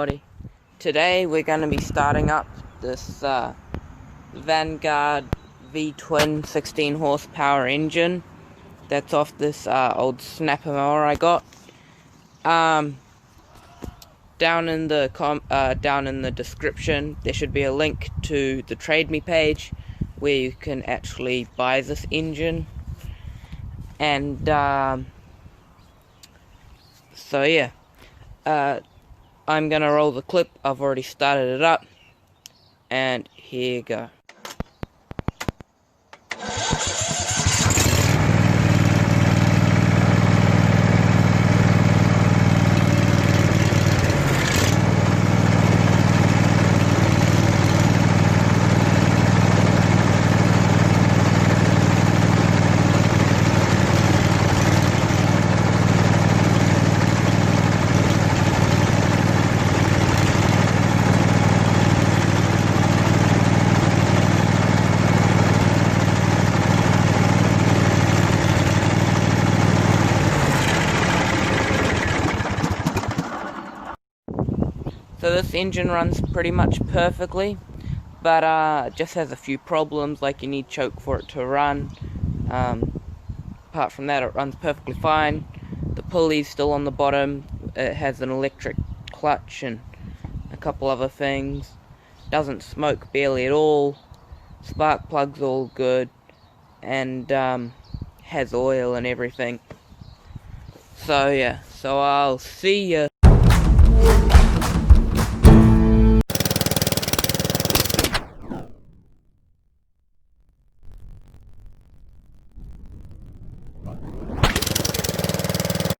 everybody. Today we're going to be starting up this Vanguard V-twin 16 horsepower engine that's off this old snapper mower I got. Down in the description there should be a link to the Trade Me page where you can actually buy this engine. And so yeah, I'm gonna roll the clip. I've already started it up, and here you go. So this engine runs pretty much perfectly, but it just has a few problems, like you need choke for it to run. Apart from that, it runs perfectly fine. The pulley's still on the bottom. It has an electric clutch and a couple other things. Doesn't smoke barely at all. Spark plug's all good, and has oil and everything. So yeah, so I'll see ya.